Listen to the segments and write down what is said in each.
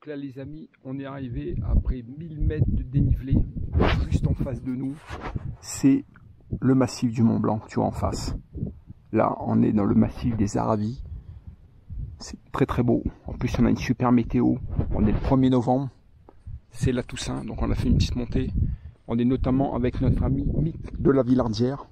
Donc là les amis, on est arrivé après 1000 mètres de dénivelé. Juste en face de nous, c'est le massif du Mont Blanc, tu vois en face. Là, on est dans le massif des Aravis. C'est très très beau. En plus, on a une super météo. On est le 1er novembre. C'est la Toussaint, donc on a fait une petite montée. On est notamment avec notre ami Mick de la Villardière.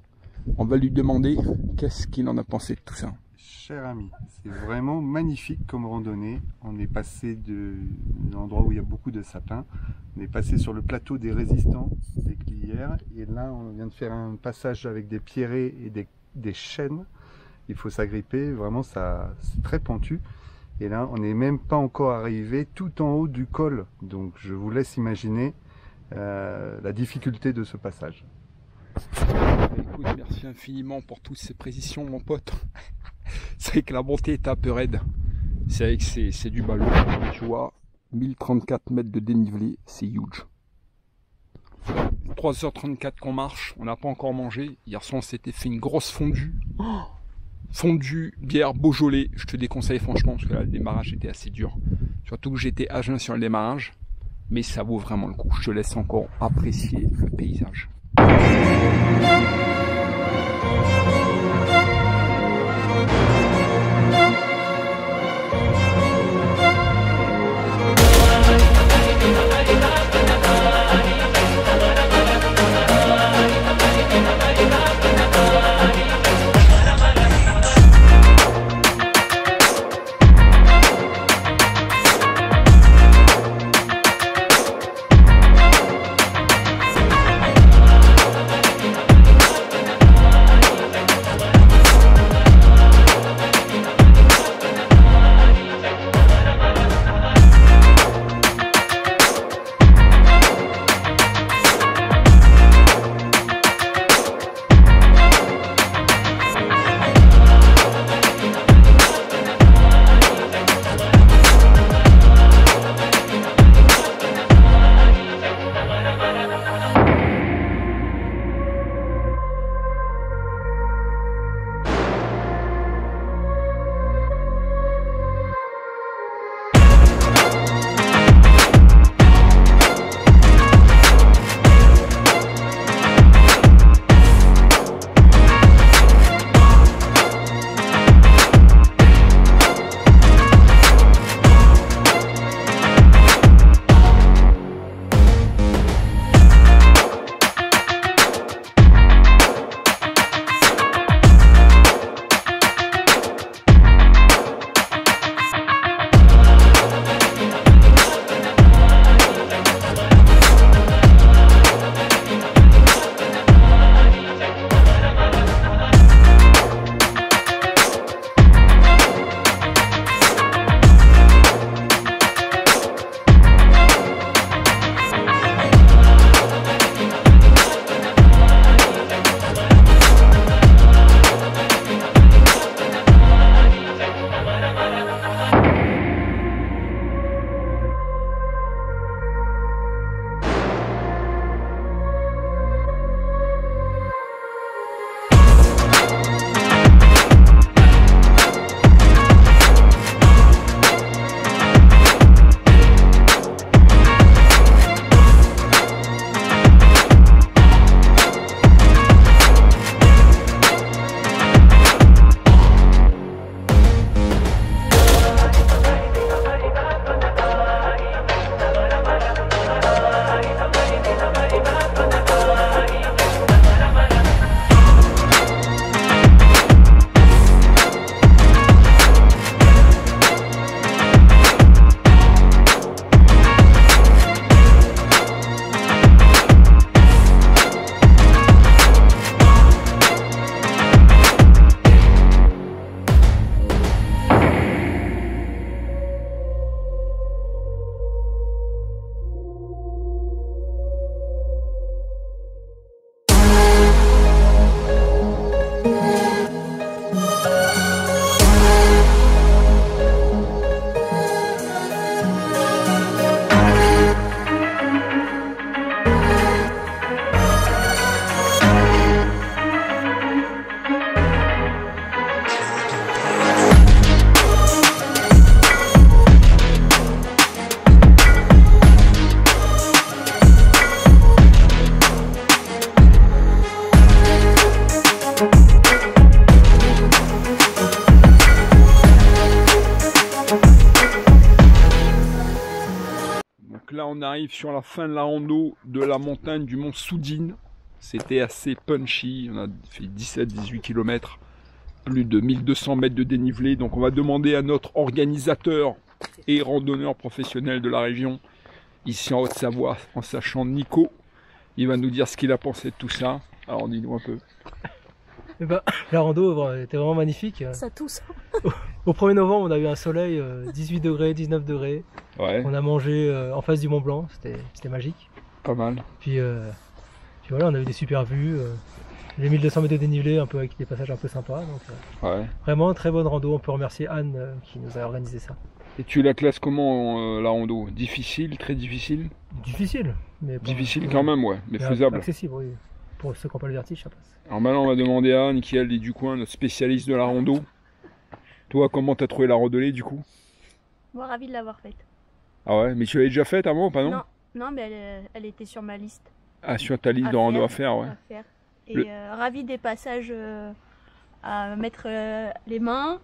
On va lui demander qu'est-ce qu'il en a pensé de tout ça. Cher ami, c'est vraiment magnifique comme randonnée. On est passé d'un endroit où il y a beaucoup de sapins. On est passé sur le plateau des Résistants, des Glières. Et là, on vient de faire un passage avec des pierrets et des chênes. Il faut s'agripper, vraiment, c'est très pentu. Et là, on n'est même pas encore arrivé tout en haut du col. Donc, je vous laisse imaginer la difficulté de ce passage. Écoute, merci infiniment pour toutes ces précisions, mon pote. C'est vrai que la montée est un peu raide. C'est vrai que c'est du ballot. Tu vois, 1034 mètres de dénivelé, c'est huge. 3h34 qu'on marche, on n'a pas encore mangé. Hier soir, on s'était fait une grosse fondue. Oh, fondue, bière, Beaujolais. Je te déconseille franchement, parce que là, le démarrage était assez dur. Surtout que j'étais à jeun sur le démarrage. Mais ça vaut vraiment le coup. Je te laisse encore apprécier le paysage. là on arrive sur la fin de la rando de la montagne du mont Soudine. C'était assez punchy, on a fait 17-18 km, plus de 1200 mètres de dénivelé. Donc on va demander à notre organisateur et randonneur professionnel de la région, ici en Haute-Savoie, en sachant Nico. Il va nous dire ce qu'il a pensé de tout ça. Alors dis-nous un peu. Eh ben, la rando était vraiment magnifique. Ça tousse. Au 1er novembre, on a eu un soleil 18 degrés, 19 degrés. Ouais, On a mangé en face du Mont Blanc, c'était magique. pas mal. Puis voilà, on a eu des super vues. Les 1200 mètres de dénivelé, un peu avec des passages un peu sympas. Donc, Ouais. vraiment très bonne rando. On peut remercier Anne qui nous a organisé ça. Et tu la classes comment la rando? Difficile, très difficile? Difficile, mais pas- Difficile quand même, ouais, mais mais faisable. accessible, oui. Pour ceux qui n'ont pas le vertige, ça passe. Alors maintenant on va demander à Anne qui elle est du coin, notre spécialiste de la rando. Toi comment t'as trouvé la randonnée du coup? Moi, ravie de l'avoir faite. Ah ouais, mais tu l'avais déjà faite avant ou pas non? Non, non, mais elle était sur ma liste Ah sur ta liste à de rando faire, à faire, ouais. à faire. Et Le- ravie des passages à mettre les mains,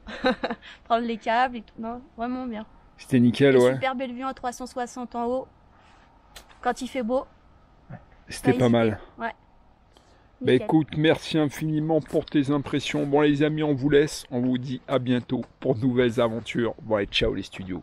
prendre les câbles et tout. Non, vraiment bien. C'était nickel, Et ouais. super belle vue en 360 en haut. Quand il fait beau. C'était pas hésité. mal. Ouais. Bah Nickel. écoute, merci infiniment pour tes impressions. Bon les amis, on vous laisse, on vous dit à bientôt pour de nouvelles aventures. Bon allez, ciao les studios.